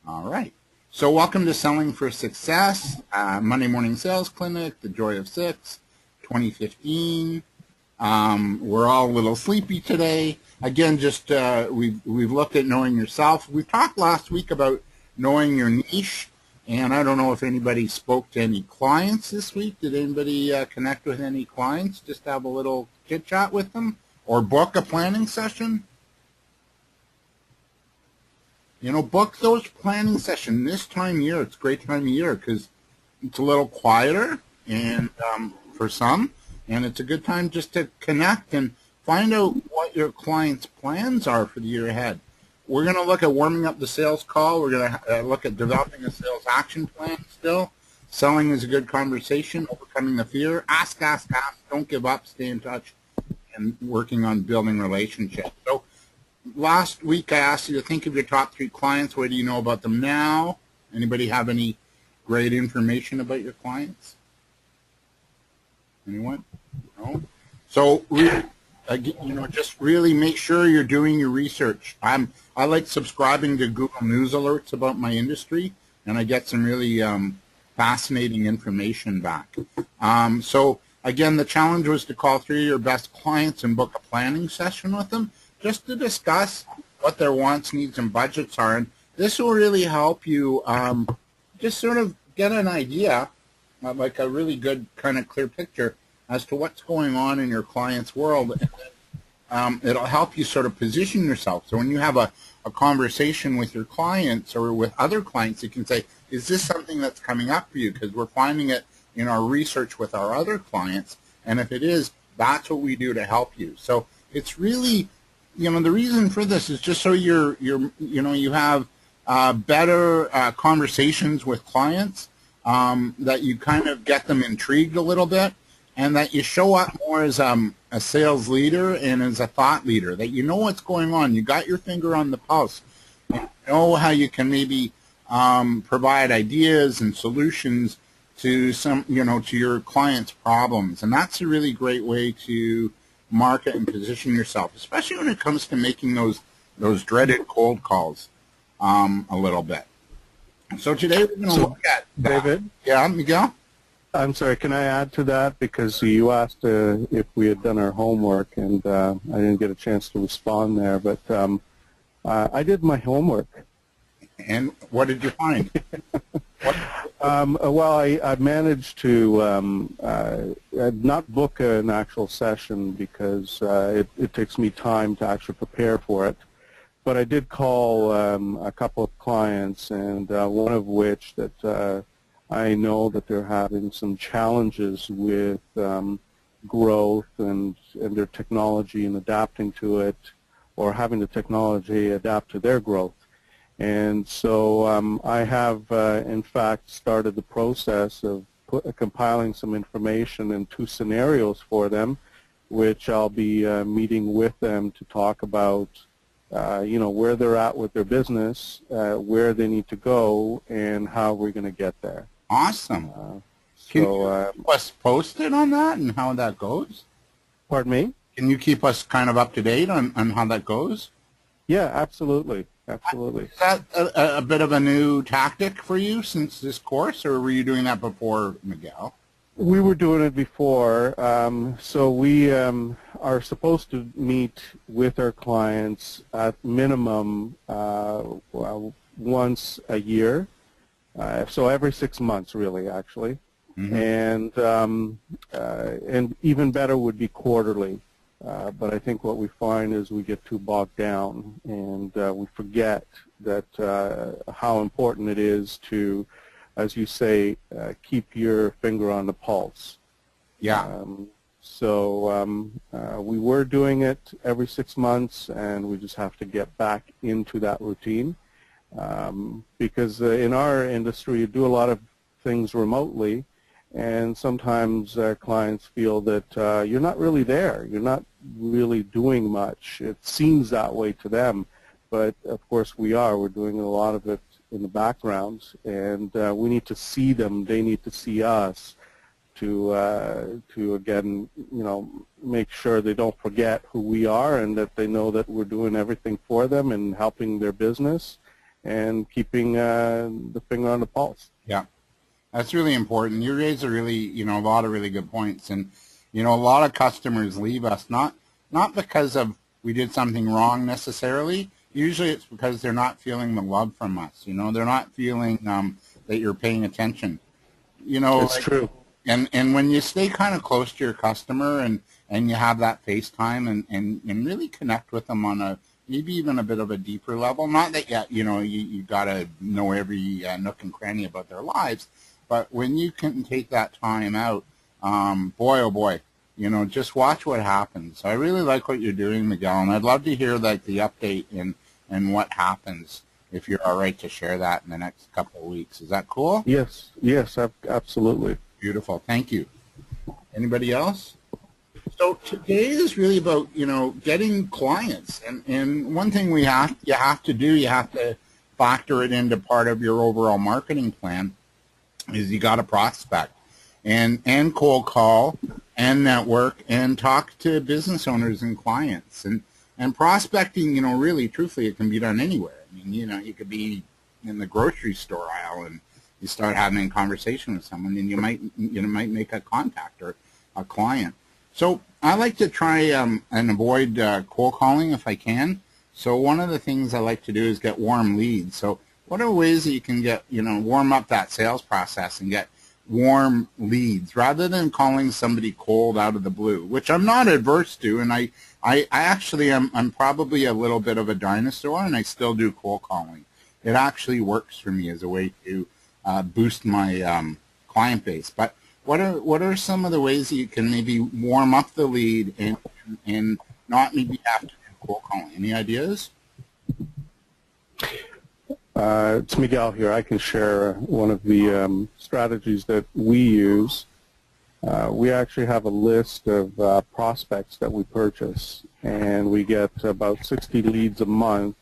All right. So welcome to Selling for Success, Monday Morning Sales Clinic, The Joy of Six, 2015. We're all a little sleepy today. Again, just we've looked at knowing yourself. We talked last week about knowing your niche, and I don't know if anybody spoke to any clients this week. Did anybody connect with any clients? Just have a little chit chat with them, or book a planning session? You know, book those planning sessions this time of year. It's a great time of year because it's a little quieter and for some, and it's a good time just to connect and find out what your clients' plans are for the year ahead. We're going to look at warming up the sales call. We're going to look at developing a sales action plan still. Selling is a good conversation, overcoming the fear. Ask, ask, ask. Don't give up. Stay in touch and working on building relationships. So last week I asked you to think of your top 3 clients. What do you know about them now? Anybody have any great information about your clients? Anyone? No? So, just really make sure you're doing your research. I like subscribing to Google News alerts about my industry, and I get some really fascinating information back. So, again, the challenge was to call 3 of your best clients and book a planning session with them, just to discuss what their wants, needs, and budgets are. And this will really help you just sort of get an idea, like a really good kind of clear picture as to what's going on in your client's world. And it'll help you sort of position yourself. So when you have a conversation with your clients or with other clients, you can say, is this something that's coming up for you? Because we're finding it in our research with our other clients. And if it is, that's what we do to help you. So it's really, the reason for this is just so you have better conversations with clients, that you kind of get them intrigued a little bit, and that you show up more as a sales leader and as a thought leader, that you know what's going on. You got your finger on the pulse. You know how you can maybe provide ideas and solutions to to your clients' problems. And that's a really great way to market and position yourself, especially when it comes to making those dreaded cold calls a little bit. So today we're going to look at that. David? Yeah, Miguel? I'm sorry, can I add to that? Because you asked if we had done our homework, and I didn't get a chance to respond there, but I did my homework. And what did you find? Well, I managed to not book an actual session because it takes me time to actually prepare for it. But I did call a couple of clients, and one of which that I know that they're having some challenges with growth and their technology and adapting to it, or having the technology adapt to their growth. And so I have, in fact, started the process of compiling some information in 2 scenarios for them, which I'll be meeting with them to talk about, where they're at with their business, where they need to go, and how we're going to get there. Awesome. Can you keep us posted on that and how that goes? Pardon me? Can you keep us kind of up to date on how that goes? Yeah, absolutely. Absolutely. Is that a bit of a new tactic for you since this course, or were you doing that before, Miguel? We were doing it before. So we are supposed to meet with our clients at minimum once a year. So every 6 months, really, actually. Mm-hmm. And even better would be quarterly. But I think what we find is we get too bogged down, and we forget that how important it is to, as you say, keep your finger on the pulse. Yeah. We were doing it every 6 months, and we just have to get back into that routine. Because in our industry, you do a lot of things remotely, and sometimes clients feel that you're not really there. You're not really doing much. It seems that way to them, but of course we are. We're doing a lot of it in the background, and we need to see them. They need to see us to again, make sure they don't forget who we are, and that they know that we're doing everything for them and helping their business. and keeping the finger on the pulse. Yeah, that's really important. You raise a really, a lot of really good points. And, a lot of customers leave us not because of we did something wrong necessarily. Usually it's because they're not feeling the love from us. They're not feeling that you're paying attention. It's true. And when you stay kind of close to your customer and you have that FaceTime and really connect with them on a maybe even a bit of a deeper level, not that you got to know every nook and cranny about their lives, but when you can take that time out, boy, oh boy, just watch what happens. So I really like what you're doing, Miguel, and I'd love to hear like the update and what happens if you're all right to share that in the next couple of weeks. Is that cool? Yes, absolutely. Beautiful. Thank you. Anybody else? So today is really about, getting clients. And one thing you have to factor it into part of your overall marketing plan is you got to prospect and cold call and network and talk to business owners and clients. And prospecting, really, truthfully, it can be done anywhere. I mean, you could be in the grocery store aisle and you start having a conversation with someone and you might make a contact or a client. So I like to try and avoid cold calling if I can. So one of the things I like to do is get warm leads. So what are ways that you can get, warm up that sales process and get warm leads rather than calling somebody cold out of the blue, which I'm not adverse to. And I actually I'm probably a little bit of a dinosaur and I still do cold calling. It actually works for me as a way to boost my client base. But what are some of the ways that you can maybe warm up the lead and not maybe have to do cold calling? Any ideas? It's Miguel here. I can share one of the strategies that we use. We actually have a list of prospects that we purchase, and we get about 60 leads a month.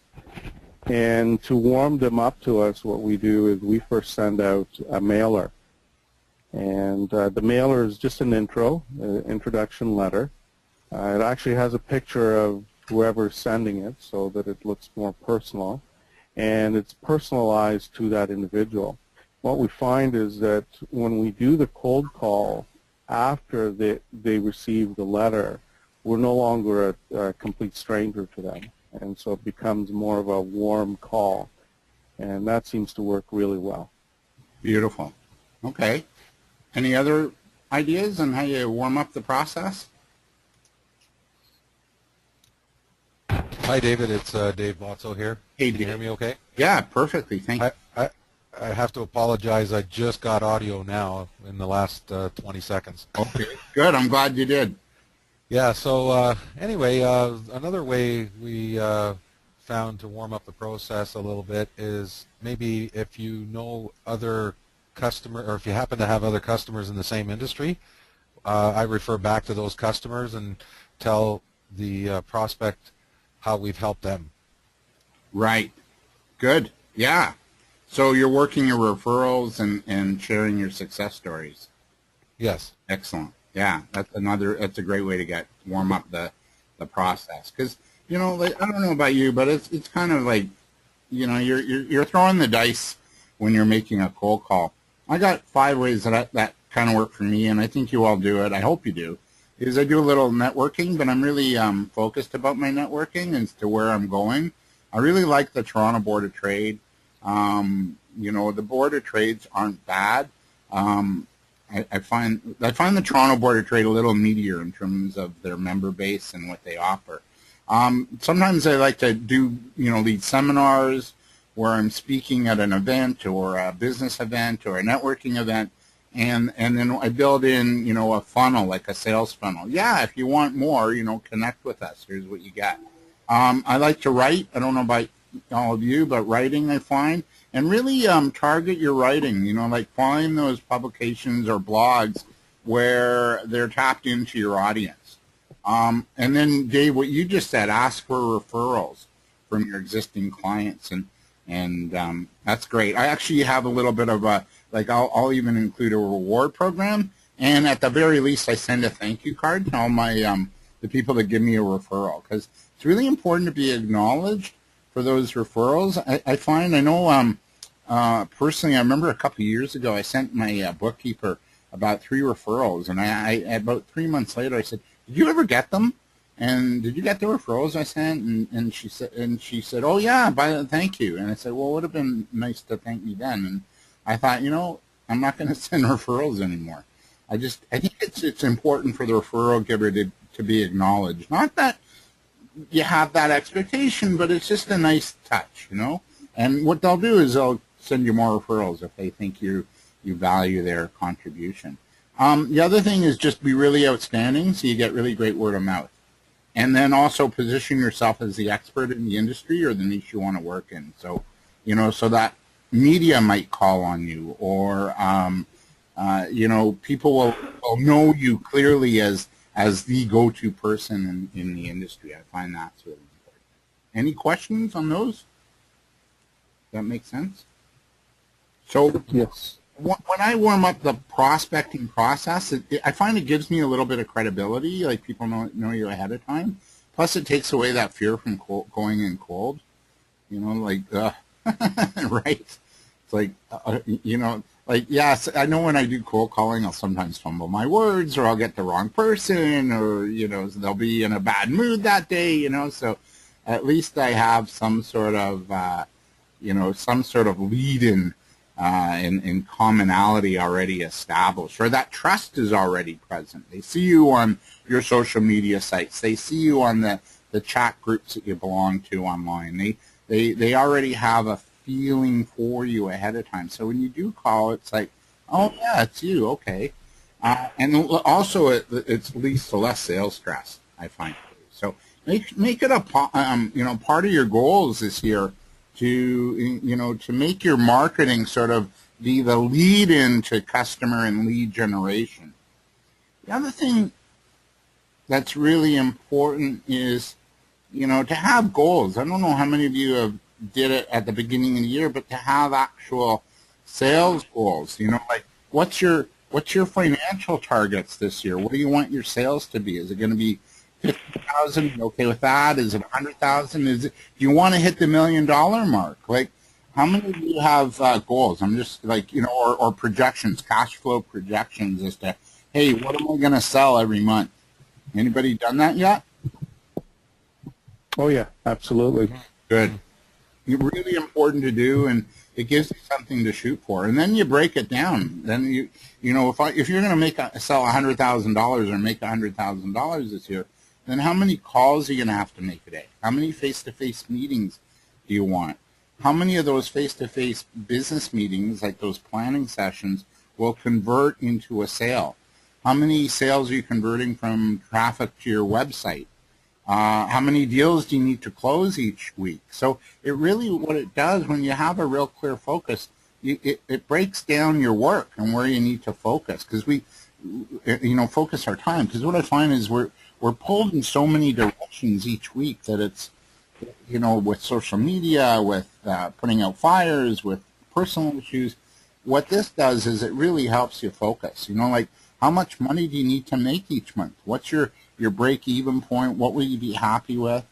And to warm them up to us, what we do is we first send out a mailer. And the mailer is just an introduction letter. It actually has a picture of whoever's sending it so that it looks more personal. And it's personalized to that individual. What we find is that when we do the cold call after they receive the letter, we're no longer a complete stranger to them. And so it becomes more of a warm call. And that seems to work really well. Beautiful. Okay. Any other ideas on how you warm up the process? Hi, David. It's Dave Botso here. Hey, Can you hear me okay? Yeah, perfectly. Thank you. I have to apologize. I just got audio now in the last 20 seconds. Okay, good. I'm glad you did. Yeah, so anyway, another way we found to warm up the process a little bit is maybe if you know other customer, or if you happen to have other customers in the same industry, I refer back to those customers and tell the prospect how we've helped them. Right. Good. Yeah. So you're working your referrals and sharing your success stories. Yes. Excellent. Yeah, that's a great way to warm up the process. Because, like, I don't know about you, but it's kind of like, you're throwing the dice when you're making a cold call. I got 5 ways that kind of work for me, and I think you all do it. I hope you do. Is I do a little networking, but I'm really focused about my networking as to where I'm going. I really like the Toronto Board of Trade. The Board of Trades aren't bad. I find the Toronto Board of Trade a little meatier in terms of their member base and what they offer. Sometimes I like to do, lead seminars where I'm speaking at an event or a business event or a networking event, and then I build in, a funnel, like a sales funnel. Yeah, if you want more, connect with us. Here's what you get. I like to write. I don't know about all of you, but writing I find, and really target your writing, like find those publications or blogs where they're tapped into your audience. And then, Dave, what you just said, ask for referrals from your existing clients, and that's great. I actually have a little bit of a, like I'll even include a reward program, and at the very least I send a thank you card to all my the people that give me a referral, because it's really important to be acknowledged for those referrals. I find, I know personally, I remember a couple of years ago, I sent my bookkeeper about 3 referrals, and I about 3 months later, I said, "Did you ever get them? And did you get the referrals I sent?" And she said, "Oh yeah, thank you." And I said, "Well, it would have been nice to thank me then." And I thought, I'm not going to send referrals anymore. I think it's important for the referral giver to be acknowledged. Not that you have that expectation, but it's just a nice touch, And what they'll do is they'll send you more referrals if they think you value their contribution. The other thing is just be really outstanding so you get really great word of mouth. And then also position yourself as the expert in the industry or the niche you want to work in. So, so that media might call on you, or, people will know you clearly as the go-to person in the industry. I find that's really important. Any questions on those? Does that make sense? So, Yes. When I warm up the prospecting process, I find it gives me a little bit of credibility, like people know you ahead of time. Plus, it takes away that fear from going in cold. Right? It's like, yes, I know when I do cold calling, I'll sometimes fumble my words, or I'll get the wrong person, or, they'll be in a bad mood that day, so at least I have some sort of, lead-in and commonality already established, or that trust is already present. They see you on your social media sites. They see you on the chat groups that you belong to online. They already have a feeling for you ahead of time. So when you do call, it's like, oh yeah, it's you, okay. And also it's leads to less sales stress, I find. So make it a part of your goals this year to make your marketing sort of be the lead into customer and lead generation. The other thing that's really important is, to have goals. I don't know how many of you did it at the beginning of the year, but to have actual sales goals, like what's your financial targets this year? What do you want your sales to be? Is it going to be 50,000? Okay with that? Is it 100,000? Do you want to hit the $1 million mark? Like, how many of you have goals? I'm just like, or projections, cash flow projections as to, hey, what am I going to sell every month? Anybody done that yet? Oh yeah, absolutely. Good. It's really important to do, and it gives you something to shoot for. And then you break it down. Then if you're going to sell $100,000 or make $100,000 this year, then how many calls are you going to have to make a day? How many face-to-face meetings do you want? How many of those face-to-face business meetings, like those planning sessions, will convert into a sale? How many sales are you converting from traffic to your website? How many deals do you need to close each week? So it really, what it does when you have a real clear focus, it breaks down your work and where you need to focus, because we, focus our time. Because what I find is we're pulled in so many directions each week that it's, with social media, with putting out fires, with personal issues. What this does is it really helps you focus. Like, how much money do you need to make each month? What's your break-even point? What will you be happy with?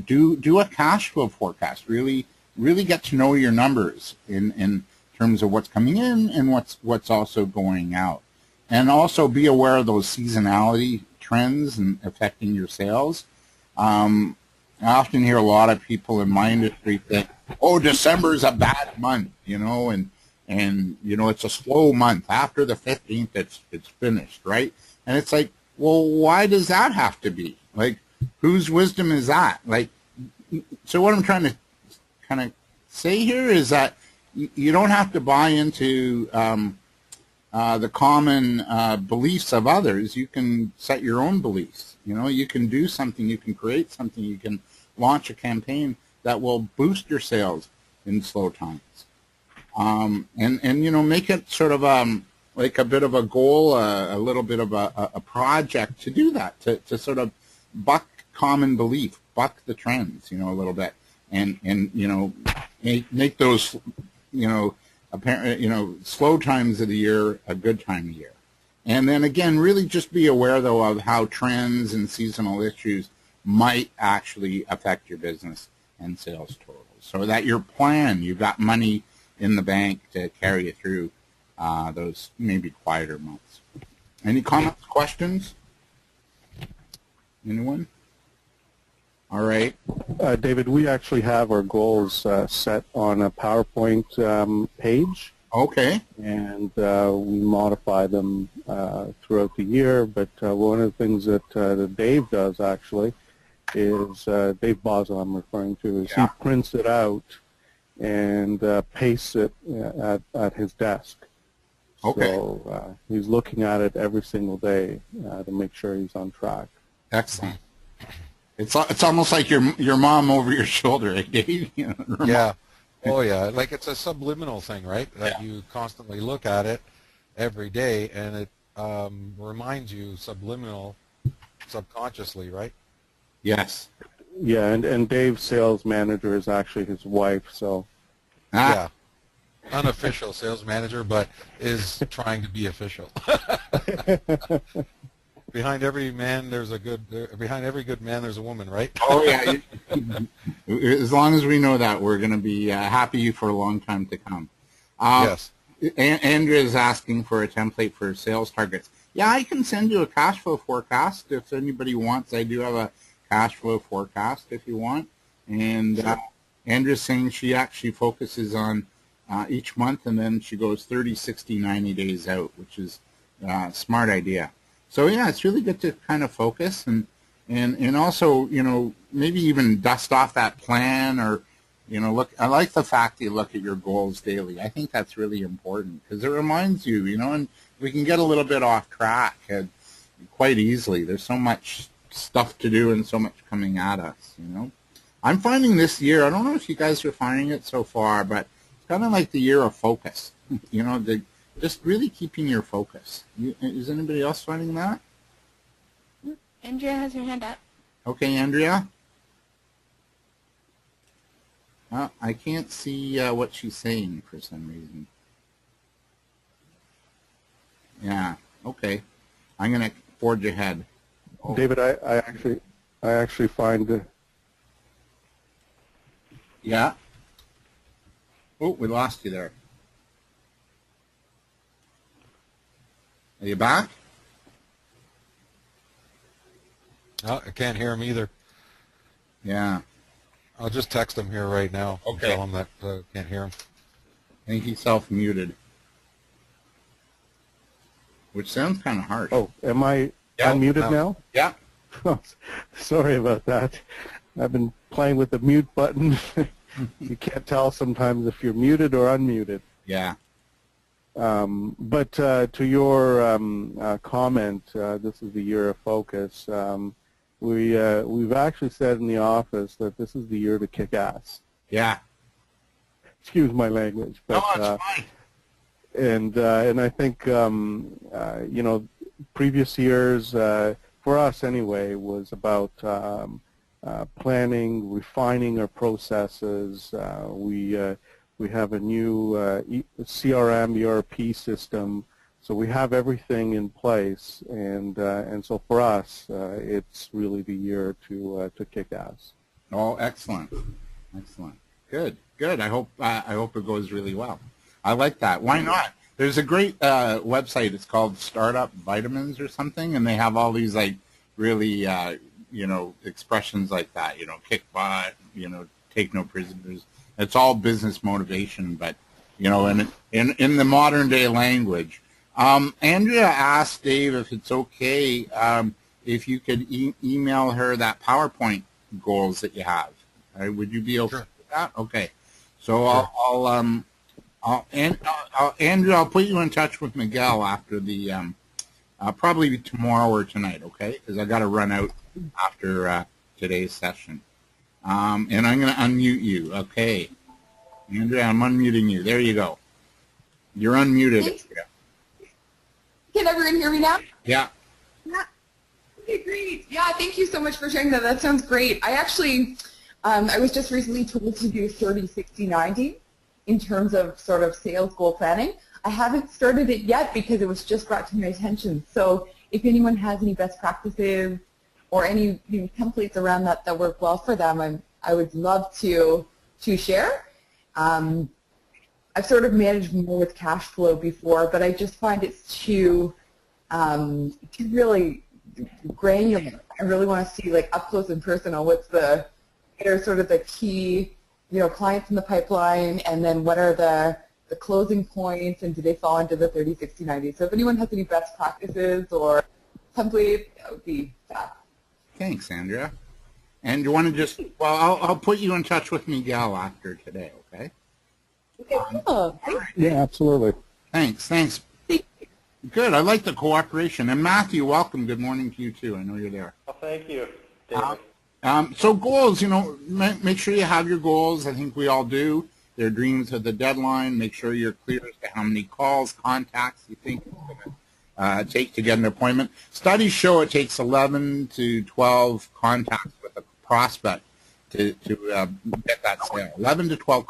Do a cash flow forecast. Really get to know your numbers in terms of what's coming in and what's also going out. And also be aware of those seasonality trends and affecting your sales. I often hear a lot of people in my industry think, oh, December is a bad month, and it's a slow month. After the 15th, it's finished, right? And it's like, well, why does that have to be? Like, whose wisdom is that? Like, so what I'm trying to kind of say here is that you don't have to buy into the common beliefs of others. You can set your own beliefs. You can do something. You can create something. You can launch a campaign that will boost your sales in slow times. And make it sort of like a bit of a goal, a little bit of a project to do that, to sort of buck common belief, buck the trends, a little bit, and make those, apparent, slow times of the year a good time of year. And then again, really just be aware, though, of how trends and seasonal issues might actually affect your business and sales totals, so that your plan, you've got money in the bank to carry you through those maybe quieter months. Any comments, questions? Anyone? All right. David, we actually have our goals set on a PowerPoint page. Okay. And we modify them throughout the year. But one of the things that Dave does actually is, Dave Boswell I'm referring to, is he prints it out and pastes it at his desk. Okay. So he's looking at it every single day to make sure he's on track. Excellent. It's almost like your mom over your shoulder, eh, Dave? You know, yeah. Oh, yeah. Like it's a subliminal thing, right? That you constantly look at it every day, and it reminds you subconsciously, right? Yes. Yeah, and Dave's sales manager is actually his wife, so. Yeah. Unofficial sales manager, but is trying to be official. Behind every man, behind every good man, there's a woman, right? Oh, yeah. As long as we know that, we're going to be happy for a long time to come. Yes. Andrea is asking for a template for sales targets. Yeah, I can send you a cash flow forecast if anybody wants. I do have a cash flow forecast if you want. And Andrea's saying she actually focuses on each month, and then she goes 30, 60, 90 days out, which is a smart idea. So, yeah, it's really good to kind of focus and also, you know, maybe even dust off that plan or, you know, look. I like the fact that you look at your goals daily. I think that's really important because it reminds you, you know, and we can get a little bit off track quite easily. There's so much stuff to do and so much coming at us, you know. I'm finding this year, I don't know if you guys are finding it so far, but it's kind of like the year of focus, you know, just really keeping your focus. Is anybody else finding that? Andrea has her hand up. Okay, Andrea. I can't see what she's saying for some reason. Yeah, okay. I'm going to forge ahead. Oh. David, I actually find... Yeah? Oh, we lost you there. Are you back? Oh, I can't hear him either. Yeah. I'll just text him here right now. Okay. Tell him that I can't hear him. I think he's self-muted. Which sounds kind of harsh. Oh, am I unmuted now? Yeah. Sorry about that. I've been playing with the mute button. You can't tell sometimes if you're muted or unmuted. Yeah. But to your comment, this is the year of focus. We've actually said in the office that this is the year to kick ass. Yeah. Excuse my language, but no, it's fine. And I think you know, previous years for us anyway was about planning, refining our processes. We have a new CRM, ERP system, so we have everything in place, and so for us, it's really the year to kick ass. Oh, excellent, excellent, good. I hope it goes really well. I like that. Why not? There's a great website. It's called Startup Vitamins or something, and they have all these like really you know, expressions like that. You know, kick butt. You know, take no prisoners. It's all business motivation, but, you know, in the modern day language. Andrea asked Dave if it's okay if you could email her that PowerPoint goals that you have. Would you be okay with that? Okay. So sure. Andrea, I'll put you in touch with Miguel after the probably tomorrow or tonight, okay? Because I got to run out after today's session. And I'm going to unmute you. Okay. Andrea, I'm unmuting you. There you go. You're unmuted. Andrea. Can everyone hear me now? Yeah. Yeah. Okay, great. Yeah, thank you so much for sharing that. That sounds great. I actually, I was just recently told to do 30, 60, 90 in terms of sort of sales goal planning. I haven't started it yet because it was just brought to my attention. So if anyone has any best practices or any templates around that work well for them, I would love to share. I've sort of managed more with cash flow before, but I just find it's too really granular. I really want to see like up close and personal. What are sort of the key, clients in the pipeline, and then what are the closing points, and do they fall into the 30, 60, 90? So if anyone has any best practices or templates, that would be fab. Thanks, Andrea. And you want to just, well, I'll put you in touch with Miguel after today, okay? Okay, cool. Yeah, absolutely. Thanks. Good. I like the cooperation. And Matthew, welcome. Good morning to you, too. I know you're there. Well, thank you, David. So goals, make sure you have your goals. I think we all do. Their dreams at the deadline. Make sure you're clear as to how many calls, contacts you think it's going to take to get an appointment. Studies show it takes 11 to 12 contacts with a prospect to get that sale. 11 to 12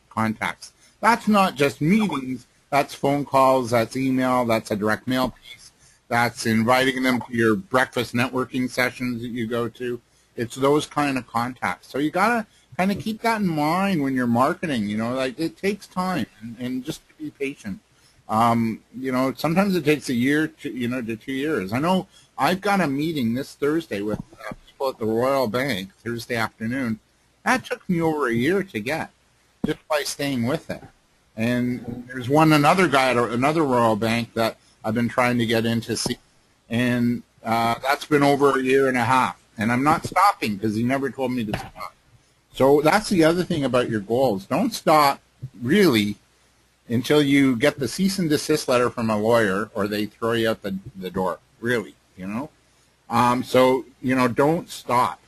contacts. That's not just meetings. That's phone calls. That's email. That's a direct mail piece. That's inviting them to your breakfast networking sessions that you go to. It's those kind of contacts. So you got to kind of keep that in mind when you're marketing. Like it takes time, and just to be patient. Sometimes it takes a year to 2 years. I know I've got a meeting this Thursday with people at the Royal Bank Thursday afternoon. That took me over a year to get, just by staying with it. And there's another guy at another Royal Bank that I've been trying to get in to see, and that's been over a year and a half. And I'm not stopping because he never told me to stop. So that's the other thing about your goals. Don't stop, really, until you get the cease and desist letter from a lawyer or they throw you out the door, really, So, don't stop.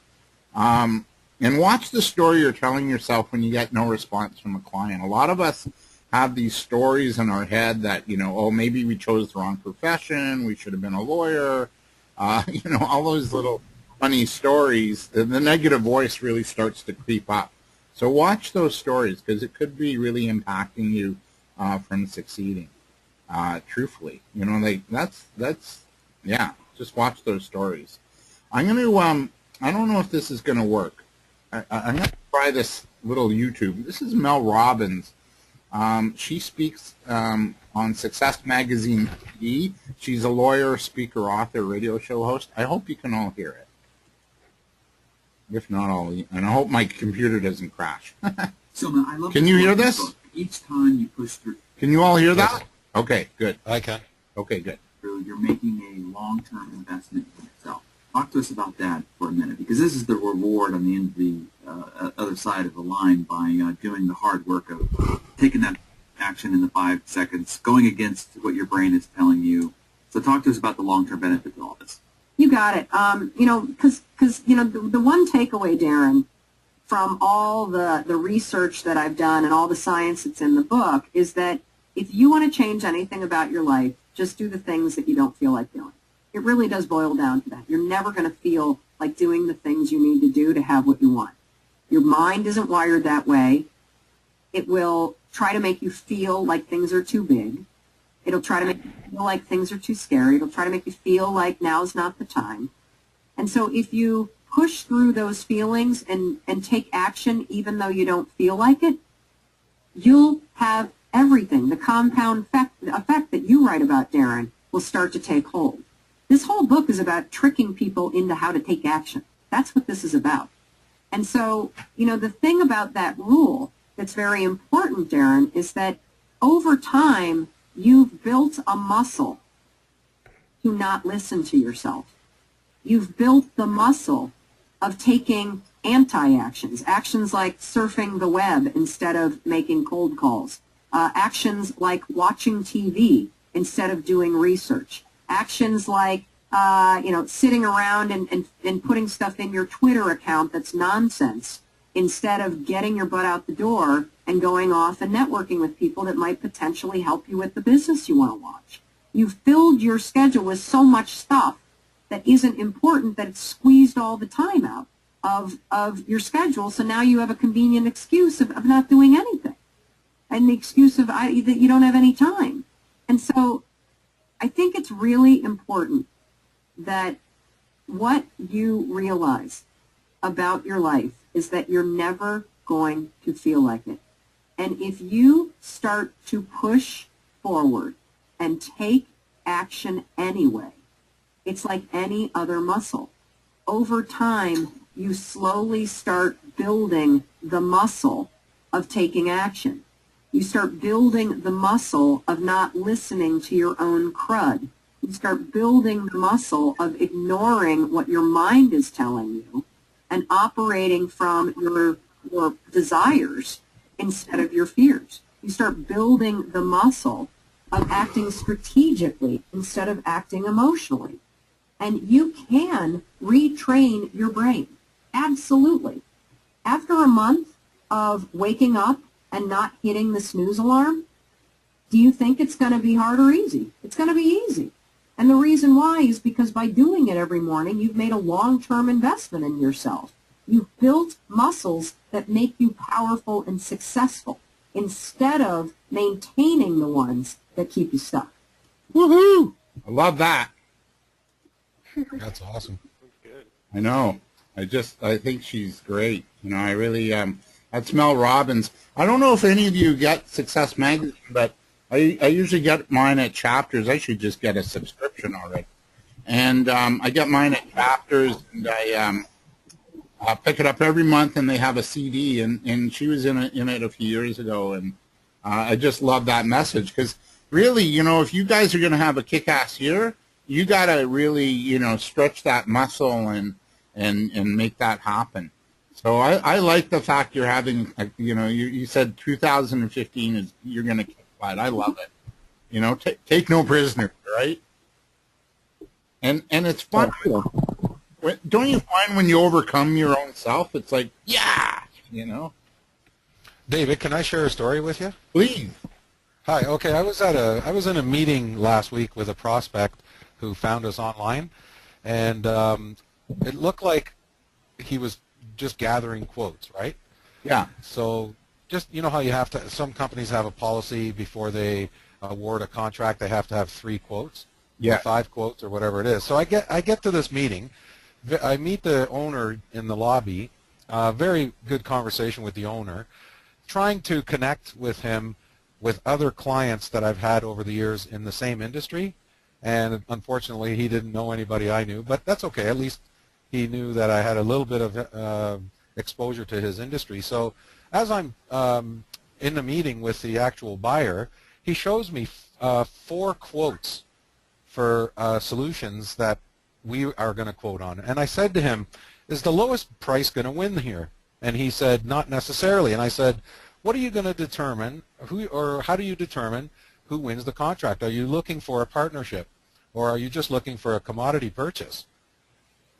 And watch the story you're telling yourself when you get no response from a client. A lot of us have these stories in our head that, maybe we chose the wrong profession, we should have been a lawyer, all those little funny stories. The negative voice really starts to creep up. So watch those stories because it could be really impacting you from succeeding, truthfully. Just watch those stories. I'm going to, I don't know if this is going to work. I'm going to try this little YouTube. This is Mel Robbins. She speaks on Success Magazine TV. She's a lawyer, speaker, author, radio show host. I hope you can all hear it. If not, and I hope my computer doesn't crash. So I love. Can you hear this? Each time you push through. Can you all hear that? Okay, good. I can. Okay, good. You're making a long-term investment in yourself. Talk to us about that for a minute, because this is the reward on the end of the other side of the line by doing the hard work of taking that action in the 5 seconds, going against what your brain is telling you. So talk to us about the long-term benefit of all this. You got it. Because the one takeaway, Darren, from all the research that I've done and all the science that's in the book is that if you want to change anything about your life, just do the things that you don't feel like doing. It really does boil down to that. You're never going to feel like doing the things you need to do to have what you want. Your mind isn't wired that way. It will try to make you feel like things are too big. It'll try to make you feel like things are too scary. It'll try to make you feel like now's not the time. And so if you push through those feelings and take action even though you don't feel like it, you'll have everything. The compound effect that you write about, Darren, will start to take hold. This whole book is about tricking people into how to take action. That's what this is about. And so, the thing about that rule that's very important, Darren, is that over time, you've built a muscle to not listen to yourself. You've built the muscle of taking anti-actions, actions like surfing the web instead of making cold calls, actions like watching TV instead of doing research, actions like sitting around and putting stuff in your Twitter account that's nonsense instead of getting your butt out the door and going off and networking with people that might potentially help you with the business you want to launch. You've filled your schedule with so much stuff that isn't important that it's squeezed all the time out of your schedule, so now you have a convenient excuse of not doing anything, and the excuse of that you don't have any time. And so I think it's really important that what you realize about your life is that you're never going to feel like it. And if you start to push forward and take action anyway, it's like any other muscle. Over time, you slowly start building the muscle of taking action. You start building the muscle of not listening to your own crud. You start building the muscle of ignoring what your mind is telling you and operating from your desires instead of your fears. You start building the muscle of acting strategically instead of acting emotionally. And you can retrain your brain. Absolutely. After a month of waking up and not hitting the snooze alarm, do you think it's going to be hard or easy? It's going to be easy. And the reason why is because by doing it every morning, you've made a long-term investment in yourself. You've built muscles that make you powerful and successful instead of maintaining the ones that keep you stuck. Woohoo! I love that. That's awesome. I know. I think she's great. You know, I really, that's Mel Robbins. I don't know if any of you get Success Magazine, but I usually get mine at Chapters. I should just get a subscription already. And I get mine at Chapters, and I pick it up every month, and they have a CD, and she was in it a few years ago, and I just love that message, because really, you know, if you guys are going to have a kick-ass year, you got to really, you know, stretch that muscle and make that happen. So I like the fact you're having, you know, you said 2015 is, you're going to kick butt. I love it. You know, take no prisoners, right? And it's fun. Don't you find when you overcome your own self, it's like, yeah, you know? David, can I share a story with you? Please. Hi. Okay, I was in a meeting last week with a prospect who found us online, and it looked like he was just gathering quotes, right? Yeah. So just, you know how you have to, some companies have a policy before they award a contract, they have to have 3 quotes, yeah, or 5 quotes, or whatever it is. So I get to this meeting, I meet the owner in the lobby, very good conversation with the owner, trying to connect with him with other clients that I've had over the years in the same industry, and unfortunately he didn't know anybody I knew, but that's okay, at least he knew that I had a little bit of exposure to his industry. So as I'm in the meeting with the actual buyer, he shows me 4 quotes for solutions that we are going to quote on. And I said to him, is the lowest price going to win here? And he said, not necessarily. And I said, what are you going to determine, how do you determine who wins the contract? Are you looking for a partnership, or are you just looking for a commodity purchase?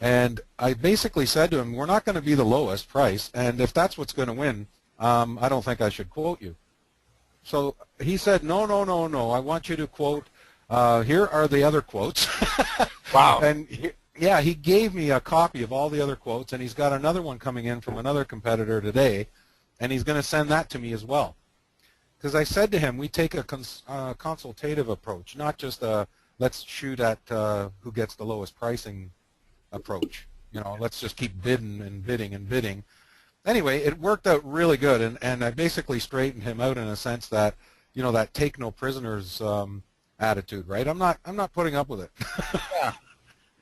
And I basically said to him, we're not going to be the lowest price, and if that's what's going to win, I don't think I should quote you. So he said, no, I want you to quote, here are the other quotes. Wow. And he gave me a copy of all the other quotes, and he's got another one coming in from another competitor today, and he's going to send that to me as well. Because I said to him, we take a consultative approach, not just a let's shoot at who gets the lowest pricing approach. You know, let's just keep bidding and bidding and bidding. Anyway, it worked out really good, and I basically straightened him out in a sense that, you know, that take no prisoners attitude, right? I'm not putting up with it.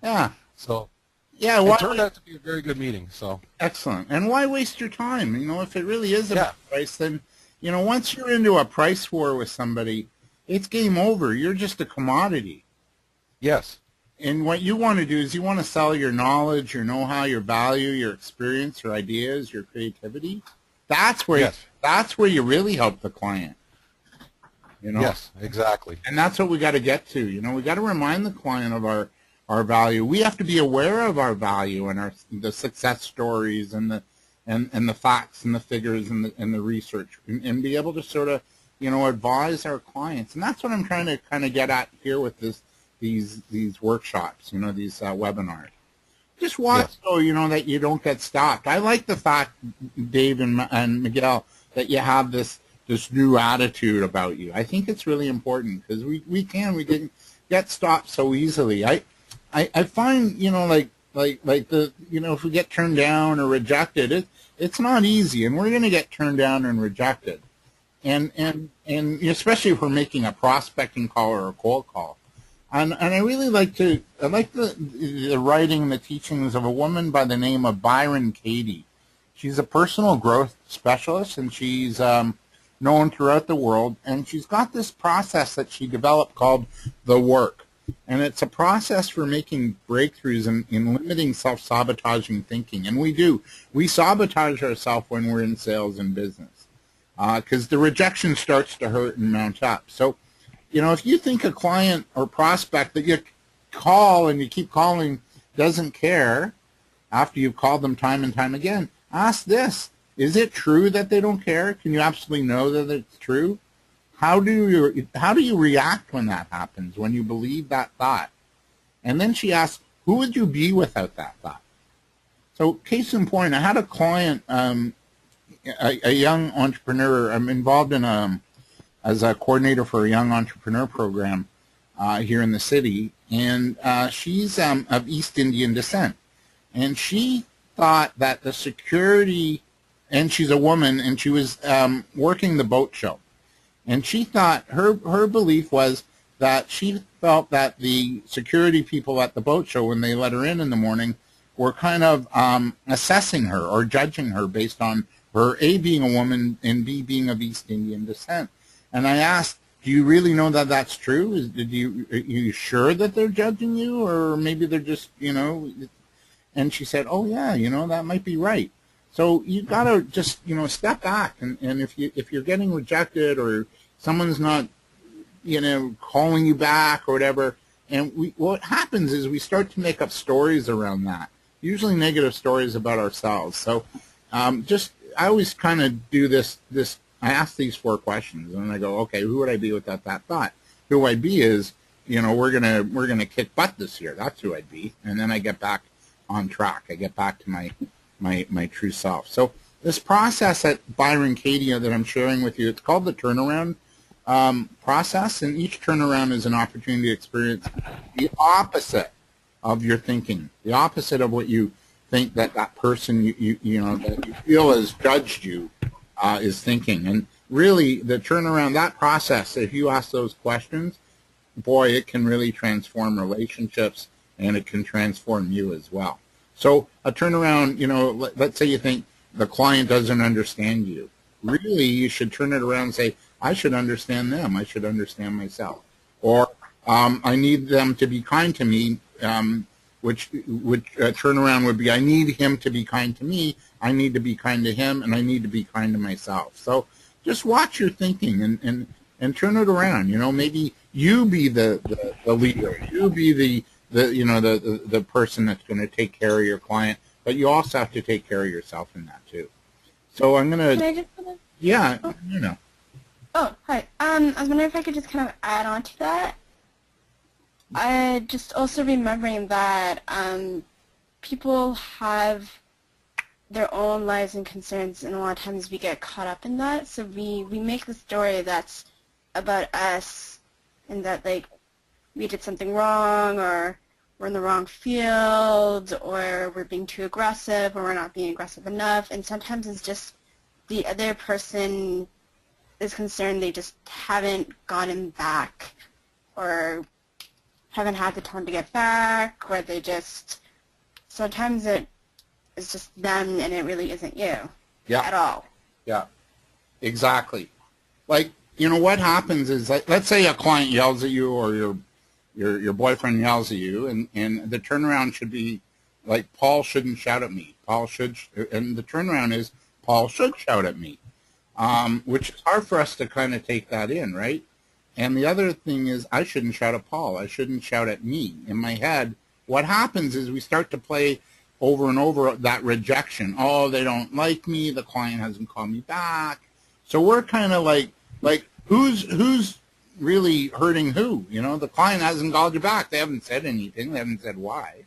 Yeah. So yeah, it turned out to be a very good meeting. So excellent. And why waste your time? You know, if it really is about price, then, you know, once you're into a price war with somebody, it's game over. You're just a commodity. Yes. And what you want to do is you want to sell your knowledge, your know-how, your value, your experience, your ideas, your creativity. That's where that's where you really help the client. You know? Yes, exactly. And that's what we got to get to. You know, we got to remind the client of our value. We have to be aware of our value and the success stories and the facts and the figures and the research, and be able to sort of, you know, advise our clients. And that's what I'm trying to kind of get at here with these workshops, you know, these webinars. Just watch, so you know that you don't get stopped. I like the fact, Dave and Miguel, that you have this new attitude about you. I think it's really important, because we didn't get stopped so easily. I find, you know, like the, you know, if we get turned down or rejected, it's not easy, and we're going to get turned down and rejected. And especially if we're making a prospecting call or a cold call. And I really like the writing and the teachings of a woman by the name of Byron Katie. She's a personal growth specialist, and she's known throughout the world. And she's got this process that she developed called The Work. And it's a process for making breakthroughs in limiting self-sabotaging thinking. And we do. We sabotage ourselves when we're in sales and business because the rejection starts to hurt and mount up. So, if you think a client or prospect that you call and you keep calling doesn't care after you've called them time and time again, ask this. Is it true that they don't care? Can you absolutely know that it's true? How do you react when that happens, when you believe that thought? And then she asks, who would you be without that thought? So case in point, I had a client, a young entrepreneur. I'm involved in as a coordinator for a young entrepreneur program here in the city, and she's of East Indian descent. And she thought that the security, and she's a woman, and she was working the boat show. And she thought, her belief was that she felt that the security people at the boat show, when they let her in the morning, were kind of assessing her or judging her based on her, A, being a woman, and B, being of East Indian descent. And I asked, do you really know that that's true? Are you sure that they're judging you, or maybe they're just, And she said, oh, yeah, that might be right. So you got to just, step back, and if you're getting rejected or someone's not, calling you back or whatever, and what happens is we start to make up stories around that, usually negative stories about ourselves. So I always kind of do this. I ask these 4 questions, and I go, okay, who would I be without that thought? Who I'd be is, we're gonna kick butt this year. That's who I'd be, and then I get back on track. I get back to my true self. So this process at Byron Katie that I'm sharing with you, it's called the turnaround process, and each turnaround is an opportunity to experience the opposite of your thinking, the opposite of what you think that person that you feel has judged you is thinking. And really, the turnaround, that process, if you ask those questions, boy, it can really transform relationships, and it can transform you as well. So a turnaround, let's say you think the client doesn't understand you. Really, you should turn it around and say, I should understand them. I should understand myself. Or I need them to be kind to me, which turnaround would be, I need him to be kind to me, I need to be kind to him, and I need to be kind to myself. So just watch your thinking and turn it around. Maybe you be the leader. You be the person that's going to take care of your client, but you also have to take care of yourself in that too. So I'm going to, yeah, Oh, hi. I was wondering if I could just kind of add on to that. I just also remembering that people have their own lives and concerns, and a lot of times we get caught up in that. So we make the story that's about us, and that we did something wrong, or we're in the wrong field, or we're being too aggressive, or we're not being aggressive enough. And sometimes it's just the other person is concerned they just haven't gotten back, or haven't had the time to get back, or they just, sometimes it is just them and it really isn't you at all. Yeah, exactly. What happens is, let's say a client yells at you, or your boyfriend yells at you, and the turnaround should be like, Paul shouldn't shout at me. And the turnaround is, Paul should shout at me, which is hard for us to kind of take that in, right? And the other thing is, I shouldn't shout at Paul. I shouldn't shout at me. In my head, what happens is we start to play over and over that rejection. Oh, they don't like me. The client hasn't called me back. So we're kind of like who's really hurting who? The client hasn't called you back. They haven't said anything. They haven't said why.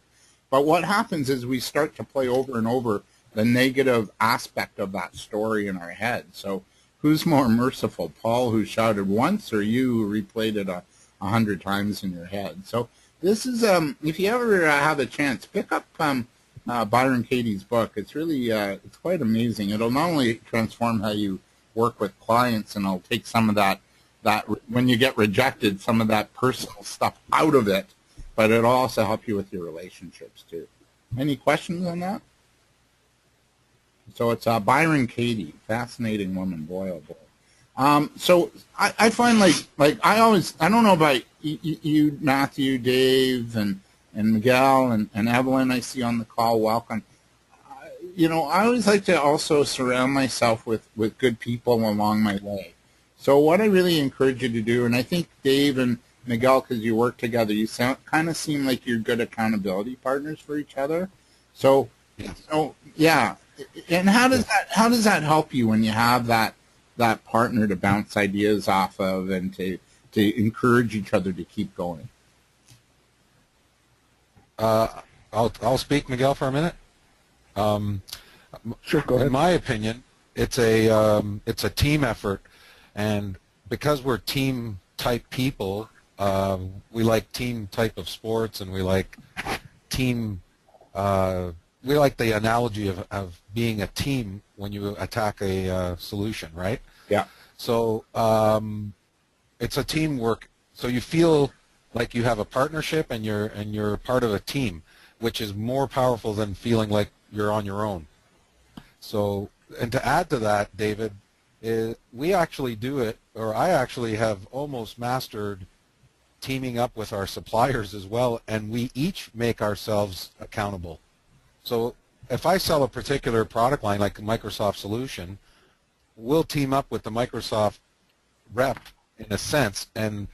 But what happens is we start to play over and over the negative aspect of that story in our head. So who's more merciful, Paul, who shouted once, or you who replayed it 100 times in your head? So this is, if you ever have a chance, pick up Byron Katie's book. It's really it's quite amazing. It'll not only transform how you work with clients, and it'll take some of that when you get rejected, some of that personal stuff out of it, but it'll also help you with your relationships too. Any questions on that? So it's Byron Katie, fascinating woman, boy oh boy. So I find like I don't know about you, Matthew, Dave, and Miguel and Evelyn. I see on the call. Welcome. I always like to also surround myself with good people along my way. So what I really encourage you to do, and I think Dave and Miguel, because you work together, you kind of seem like you're good accountability partners for each other. So yeah. And how does that help you when you have that partner to bounce ideas off of and to encourage each other to keep going? I'll speak, Miguel, for a minute. Sure, go ahead. In my opinion, it's a team effort, and because we're team type people, we like team type of sports, and we like team. We like the analogy of being a team when you attack a solution, right? Yeah. So it's a teamwork. So you feel like you have a partnership and you're part of a team, which is more powerful than feeling like you're on your own. So, and to add to that, David, we actually do it, or I actually have almost mastered teaming up with our suppliers as well, and we each make ourselves accountable. So if I sell a particular product line like a Microsoft solution, we'll team up with the Microsoft rep in a sense and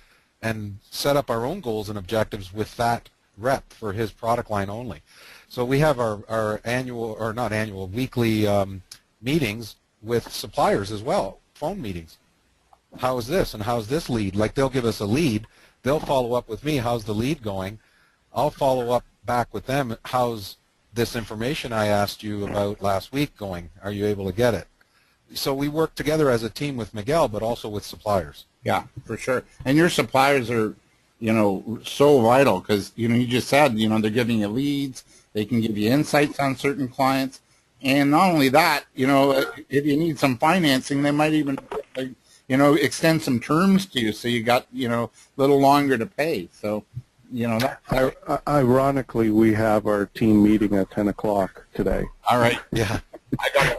set up our own goals and objectives with that rep for his product line only. So we have our annual, or not annual, weekly meetings with suppliers as well, phone meetings. How is this and how's this lead? Like they'll give us a lead, they'll follow up with me, how's the lead going? I'll follow up back with them, how's this information I asked you about last week going? Are you able to get it? So we work together as a team with Miguel, but also with suppliers. Yeah, for sure. And your suppliers are, so vital because, you just said, they're giving you leads. They can give you insights on certain clients. And not only that, if you need some financing, they might even, extend some terms to you so you got, a little longer to pay. So, Ironically, we have our team meeting at 10 o'clock today. All right. Yeah.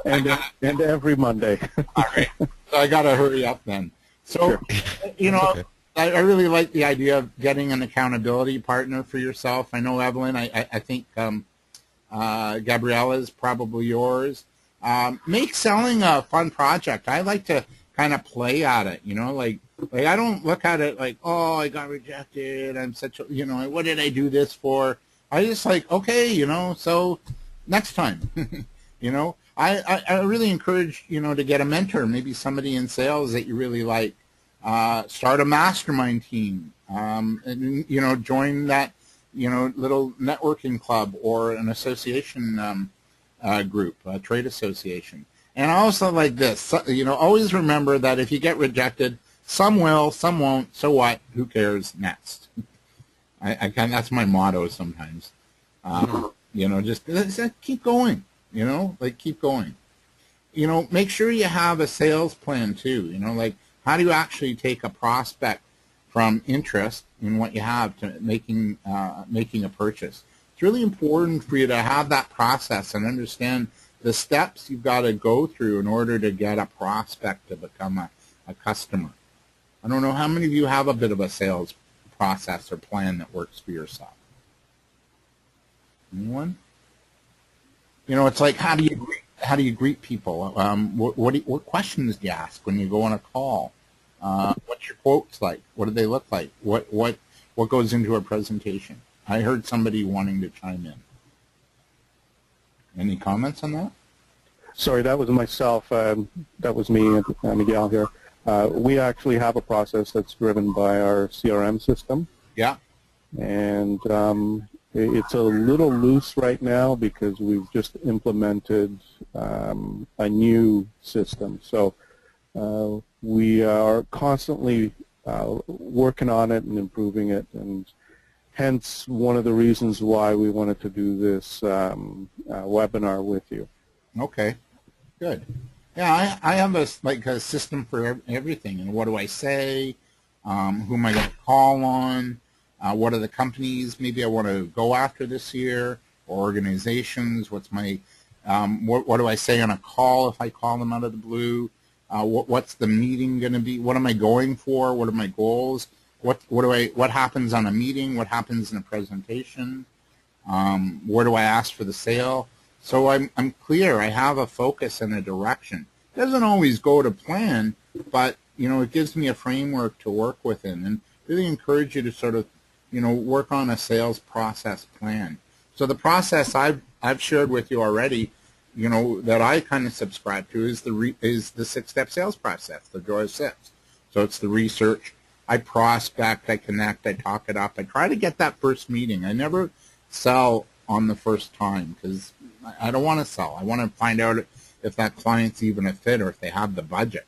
And every Monday. All right. So I got to hurry up then. So, Sure. Okay. I really like the idea of getting an accountability partner for yourself. I know, Evelyn, I think Gabriella is probably yours. Make selling a fun project. I like to kind of play at it, like I don't look at it like, oh, I got rejected. I'm such a, what did I do this for? I just like, okay, so next time, I really encourage, to get a mentor, maybe somebody in sales that you really like. Start a mastermind team, and, join that, little networking club or an association group, a trade association. And I also like this, always remember that if you get rejected, some will, some won't, so what? Who cares? Next. That's my motto sometimes. Just keep going, keep going. Make sure you have a sales plan too, like how do you actually take a prospect from interest in what you have to making a purchase. It's really important for you to have that process and understand the steps you've got to go through in order to get a prospect to become a customer. I don't know how many of you have a bit of a sales process or plan that works for yourself. Anyone? It's like how do you greet people? What questions do you ask when you go on a call? What's your quotes like? What do they look like? What goes into a presentation? I heard somebody wanting to chime in. Any comments on that? Sorry, that was myself. That was me, Miguel here. We actually have a process that's driven by our CRM system. Yeah. And it's a little loose right now because we've just implemented a new system. So we are constantly working on it and improving it, and hence one of the reasons why we wanted to do this webinar with you. Okay, good. Yeah, I have a system for everything. And what do I say? Who am I going to call on? What are the companies maybe I want to go after this year, or organizations? What's my what do I say on a call if I call them out of the blue? What's the meeting going to be? What am I going for? What are my goals? What happens on a meeting? What happens in a presentation? Where do I ask for the sale? So I'm clear. I have a focus and a direction. It doesn't always go to plan, but it gives me a framework to work within, and really encourage you to sort of work on a sales process plan. So the process I've shared with you already, that I kind of subscribe to is the 6-step sales process, the Joy of 6. So it's the research. I prospect, I connect, I talk it up. I try to get that first meeting. I never sell on the first time because I don't want to sell. I want to find out if that client's even a fit or if they have the budget.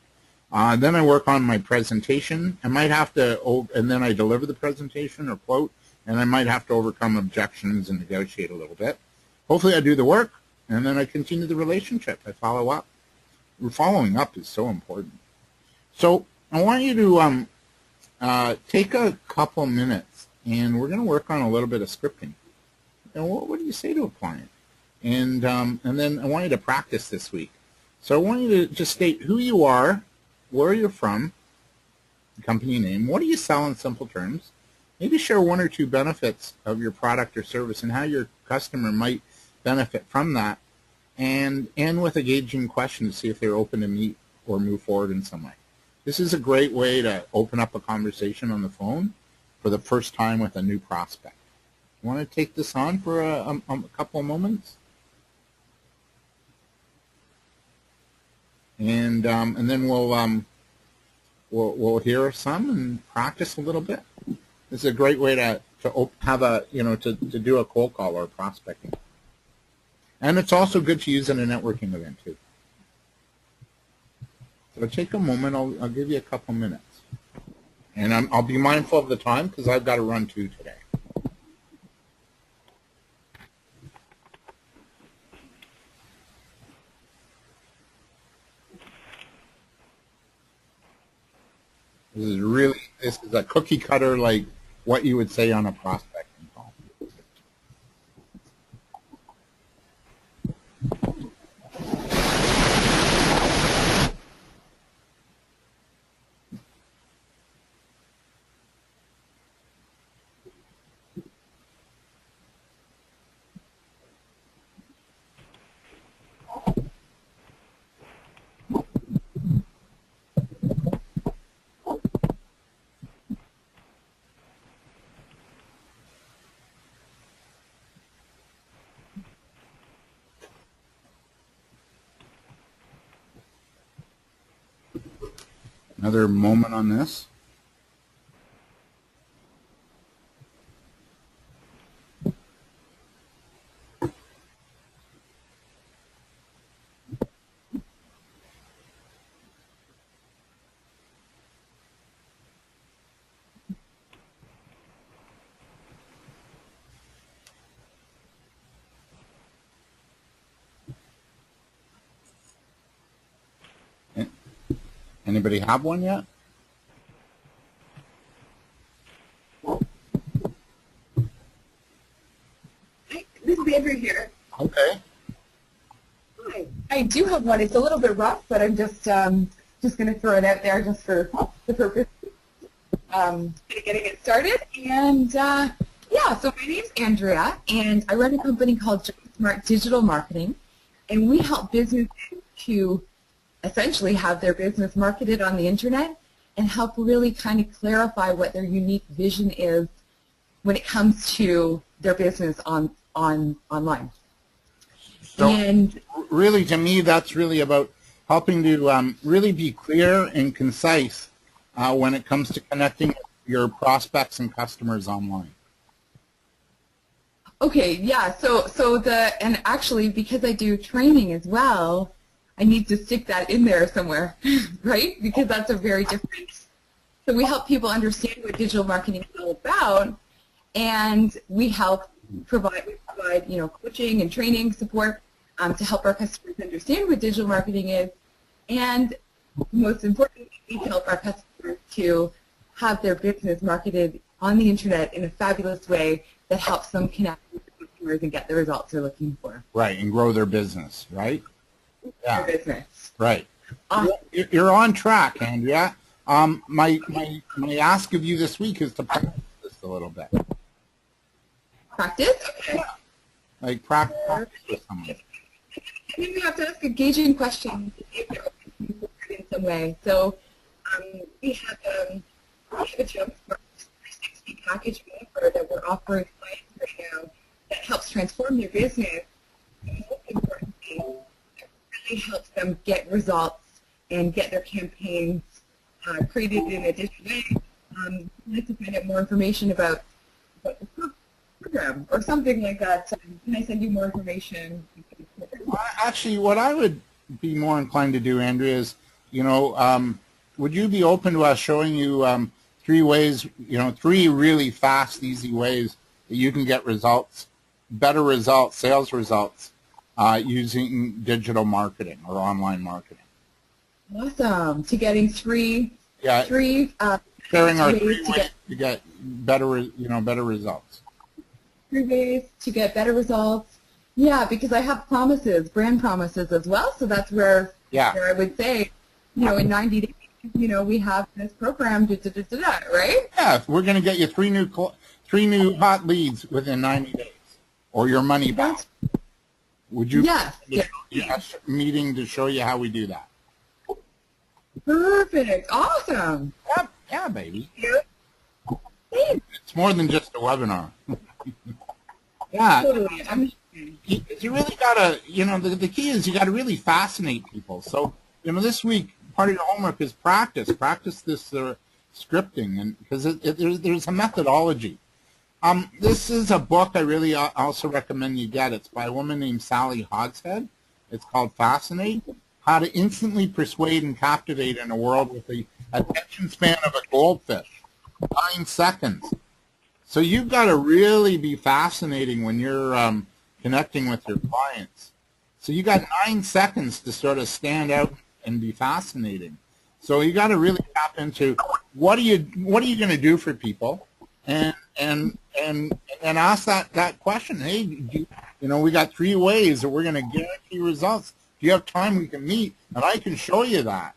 Then I work on my presentation. I might have to, and then I deliver the presentation or quote, and I might have to overcome objections and negotiate a little bit. Hopefully I do the work, and then I continue the relationship. I follow up. Following up is so important. So I want you to take a couple minutes, and we're going to work on a little bit of scripting. What do you say to a client? And then I want you to practice this week. So I want you to just state who you are, where you're from, the company name, what do you sell in simple terms, maybe share 1 or 2 benefits of your product or service and how your customer might benefit from that, and end with engaging questions to see if they're open to meet or move forward in some way. This is a great way to open up a conversation on the phone for the first time with a new prospect. You want to take this on for a couple of moments? And then we'll hear some and practice a little bit. This is a great way to have a to do a cold call or prospecting, and it's also good to use in a networking event too. So take a moment. I'll give you a couple minutes, and I'll be mindful of the time because I've got to run too today. This is a cookie cutter, like what you would say on a prospecting call. Another moment on this. Anybody have one yet? Hi, this is Andrea here. Okay. Hi. I do have one. It's a little bit rough, but I'm just going to throw it out there just for the purpose of getting it started. And yeah, so my name's Andrea, and I run a company called Joy Smart Digital Marketing, and we help businesses to essentially have their business marketed on the internet and help really kind of clarify what their unique vision is when it comes to their business online. So and really, to me, that's really about helping to really be clear and concise when it comes to connecting your prospects and customers online. Okay, yeah, and actually because I do training as well, I need to stick that in there somewhere, right? Because that's a very different. So we help people understand what digital marketing is all about, and we help provide provide, coaching and training support to help our customers understand what digital marketing is, and most importantly, to help our customers to have their business marketed on the internet in a fabulous way that helps them connect with the customers and get the results they're looking for. Right, and grow their business, right? Yeah. Their business. Right. You're on track, Andrea. My ask of you this week is to practice this a little bit. Practice? Okay. Like practice with someone. I think we have to ask engaging questions in some way. So we have a Jumpstart 360 package offer that we're offering clients right now that helps transform their business. And most importantly, it really helps them get results and get their campaigns created in a digital way. I'd like to find out more information about the program or something like that. Can I send you more information? Actually, what I would be more inclined to do, Andrea, is, would you be open to us showing you 3 ways, 3 really fast, easy ways that you can get results, better results, sales results, using digital marketing or online marketing? Awesome. To getting three sharing our 3 ways to get better, better results. 3 ways to get better results. Yeah, because I have promises, brand promises as well. So that's where I would say, in 90 days, we have this program, right? Yeah, we're going to get you 3 new hot leads within 90 days, or your money back. Would you? Yes. Meeting to show you how we do that. Perfect. Awesome. Yeah, baby. Yeah. It's more than just a webinar. Yeah. Totally. You really gotta, the key is you gotta really fascinate people. So, this week part of your homework is practice this scripting, and because there's a methodology. This is a book I really also recommend you get. It's by a woman named Sally Hogshead. It's called Fascinate: How to Instantly Persuade and Captivate in a World with the Attention Span of a Goldfish. 9 seconds. So you've got to really be fascinating when you're connecting with your clients. So you got 9 seconds to sort of stand out and be fascinating. So you got to really tap into what are you going to do for people, and ask that question. Hey, we got 3 ways that we're going to guarantee results. Do you have time we can meet? And I can show you that.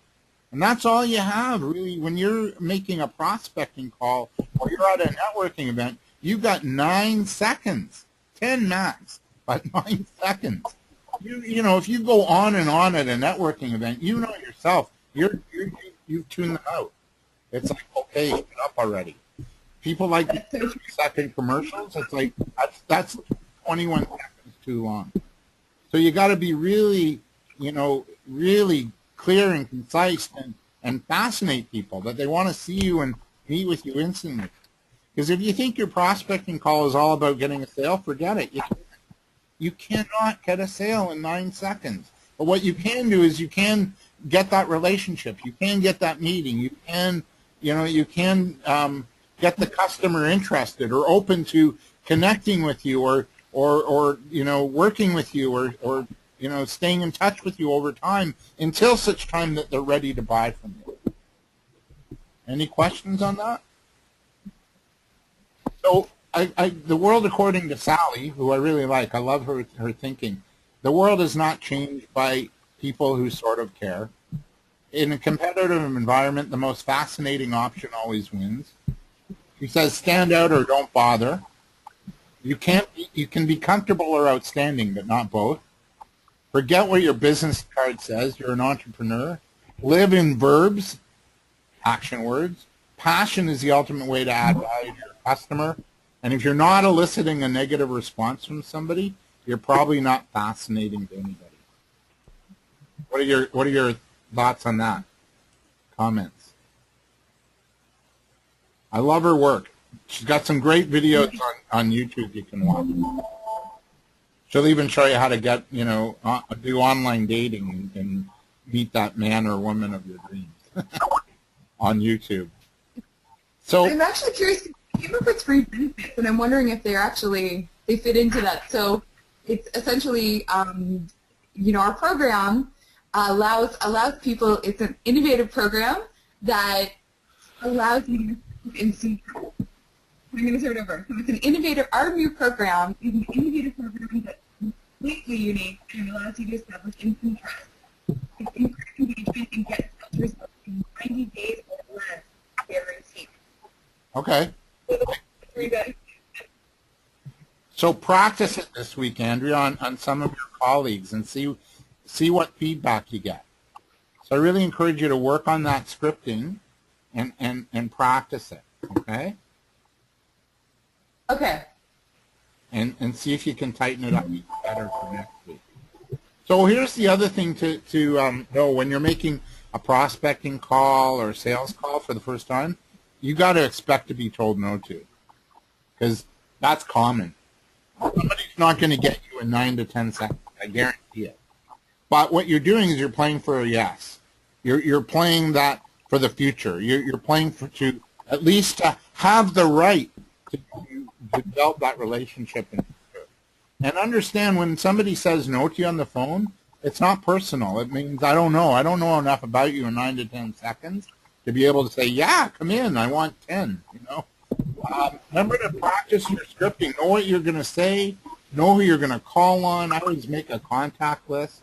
And that's all you have, really, when you're making a prospecting call or you're at a networking event. You've got 9 seconds, 10 max, but 9 seconds. If you go on and on at a networking event, yourself, you've tuned them out. It's like, okay, get up already. People like 30-second commercials. It's like that's 21 seconds too long. So you got to be really, really clear and concise and fascinate people that they want to see you and meet with you instantly. Because if you think your prospecting call is all about getting a sale, forget it. You cannot get a sale in 9 seconds. But what you can do is you can get that relationship. You can get that meeting. You can, get the customer interested or open to connecting with you or working with you or staying in touch with you over time until such time that they're ready to buy from you. Any questions on that? So the world, according to Sally, who I really like, I love her thinking, the world is not changed by people who sort of care. In a competitive environment, the most fascinating option always wins. She says, stand out or don't bother. You can be comfortable or outstanding, but not both. Forget what your business card says. You're an entrepreneur. Live in verbs, action words. Passion is the ultimate way to add value to your customer. And if you're not eliciting a negative response from somebody, you're probably not fascinating to anybody. What are your thoughts on that? Comments? I love her work. She's got some great videos on YouTube you can watch. She'll even show you how to get, do online dating and meet that man or woman of your dreams on YouTube. So I'm actually curious. You came up with 3 benefits, and I'm wondering if they're actually they fit into that. So it's essentially, our program allows people. It's an innovative program that allows you to see. I'm going to start over. So it's an innovative. Our new program is an innovative program that's completely unique and allows you to establish instant trust. It's increase engagement and get sales results in 90 days or less, guaranteed. Okay. So practice it this week, Andrea, on some of your colleagues and see what feedback you get. So I really encourage you to work on that scripting and practice it, okay? Okay. And see if you can tighten it up even better for next week. So here's the other thing to know when you're making a prospecting call or a sales call for the first time, you got to expect to be told no to, because that's common. Somebody's not going to get you in 9 to 10 seconds. I guarantee it. But what you're doing is you're playing for a yes. You're playing that for the future. You're playing to at least have the right to develop that relationship. And understand when somebody says no to you on the phone, it's not personal. It means I don't know enough about you in 9 to 10 seconds to be able to say, yeah, come in, I want 10, Remember to practice your scripting. Know what you're going to say. Know who you're going to call on. I always make a contact list.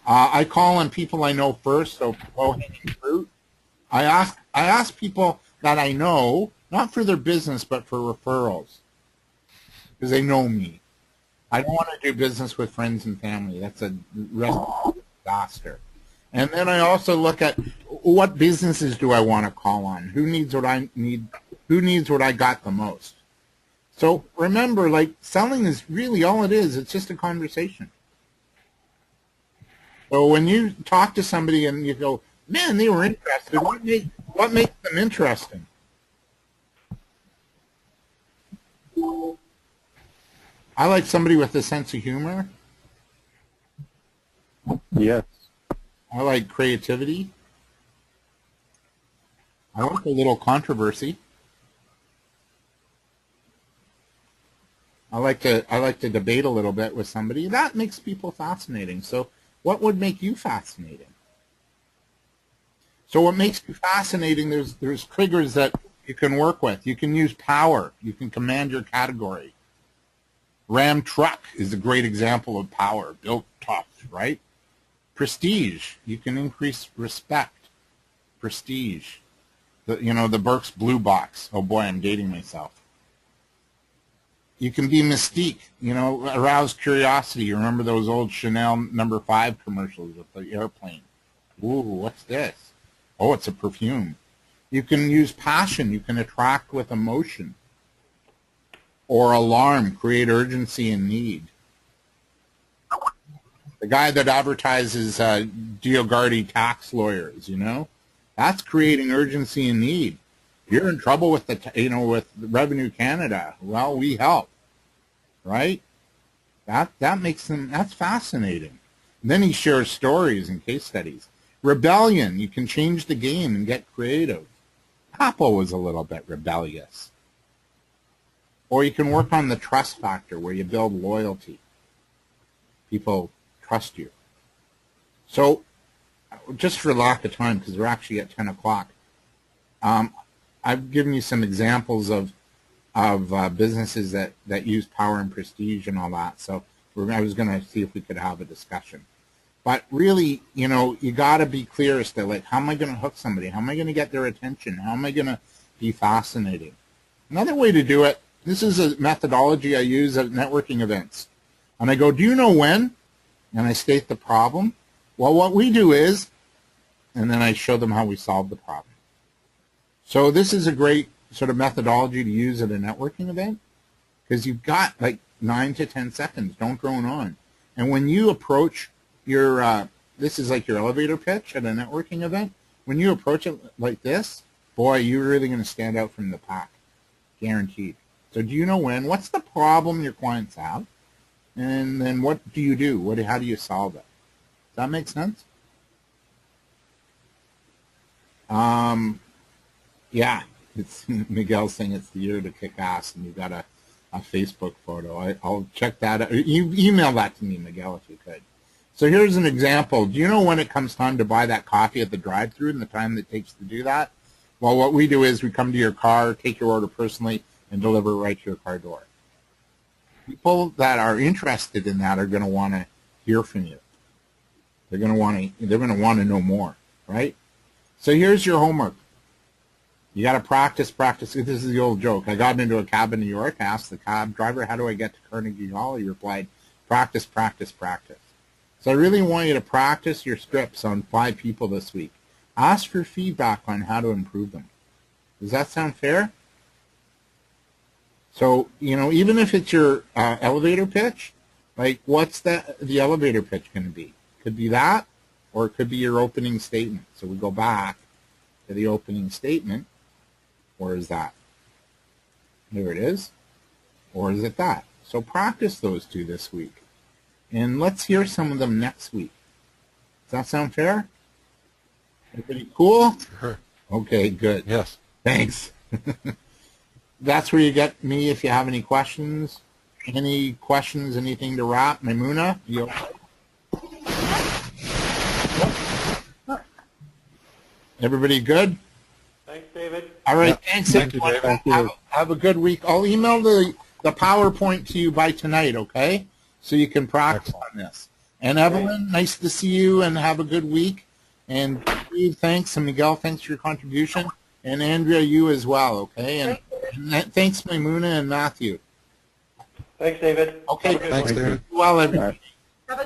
I call on people I know first, so low-hanging fruit. I ask people that I know, not for their business, but for referrals, because they know me. I don't want to do business with friends and family. That's a disaster. And then I also look at what businesses do I want to call on? Who needs what I need? Who needs what I got the most? So remember, like, selling is really all it is. It's just a conversation. So when you talk to somebody and you go, man, they were interested, what makes them interesting? I like somebody with a sense of humor. Yes. I like creativity. I like a little controversy. I like to debate a little bit with somebody. That makes people fascinating. So what would make you fascinating? So what makes you fascinating, there's triggers that you can work with. You can use power. You can command your category. Ram truck is a great example of power, built tough, right? Prestige, you can increase respect. Prestige. The Burke's Blue Box. Oh boy, I'm dating myself. You can be mystique, arouse curiosity. You remember those old Chanel No. 5 commercials with the airplane? Ooh, what's this? Oh, it's a perfume. You can use passion. You can attract with emotion. Or alarm, create urgency and need. The guy that advertises Diogardi tax lawyers, that's creating urgency and need. You're in trouble with with Revenue Canada. Well, we help, right? That makes them. That's fascinating. And then he shares stories and case studies. Rebellion. You can change the game and get creative. Apple was a little bit rebellious. Or you can work on the trust factor where you build loyalty. People trust you. So, just for lack of time, because we're actually at 10 o'clock, I've given you some examples of businesses that use power and prestige and all that. So I was going to see if we could have a discussion. But really, you got to be clear as to, like, how am I going to hook somebody? How am I going to get their attention? How am I going to be fascinating? Another way to do it, this is a methodology I use at networking events. And I go, do you know when? And I state the problem. Well, what we do is, and then I show them how we solve the problem. So this is a great sort of methodology to use at a networking event because you've got like 9 to 10 seconds. Don't drone on. And when you approach your, this is like your elevator pitch at a networking event. When you approach it like this, boy, you're really going to stand out from the pack. Guaranteed. So do you know when? What's the problem your clients have? And then what do you do? How do you solve it? Does that make sense? Yeah, it's Miguel saying it's the year to kick ass, and you gotta a Facebook photo. I'll check that out. You email that to me, Miguel, if you could. So here's an example. Do you know when it comes time to buy that coffee at the drive-thru and the time that it takes to do that? Well, what we do is we come to your car, take your order personally, and deliver it right to your car door. People that are interested in that are going to want to hear from you. They're going to want to know more, right? So here's your homework. You got to practice. This is the old joke. I got into a cab in New York, asked the cab driver, how do I get to Carnegie Hall? He replied, practice, practice, practice. So I really want you to practice your scripts on 5 people this week. Ask for feedback on how to improve them. Does that sound fair? So, even if it's your elevator pitch, like what's the elevator pitch going to be? Could be that, or it could be your opening statement. So we go back to the opening statement. Or is that? There it is. Or is it that? So practice those 2 this week. And let's hear some of them next week. Does that sound fair? Everybody cool? Sure. Okay, good. Yes. Thanks. That's where you get me if you have any questions. Any questions, anything to wrap? Maimuna, you okay? Everybody good? Thanks, David. All right, Yeah. thanks. Thank you, everyone. David. Have a good week. I'll email the PowerPoint to you by tonight, okay? So you can practice on this. And Evelyn, nice to see you, and have a good week. And Steve, thanks, and Miguel, thanks for your contribution. And Andrea, you as well, okay? And thanks, Maimuna and Matthew. Thanks, David. Okay, Have a good Thanks, one. David. well, everybody.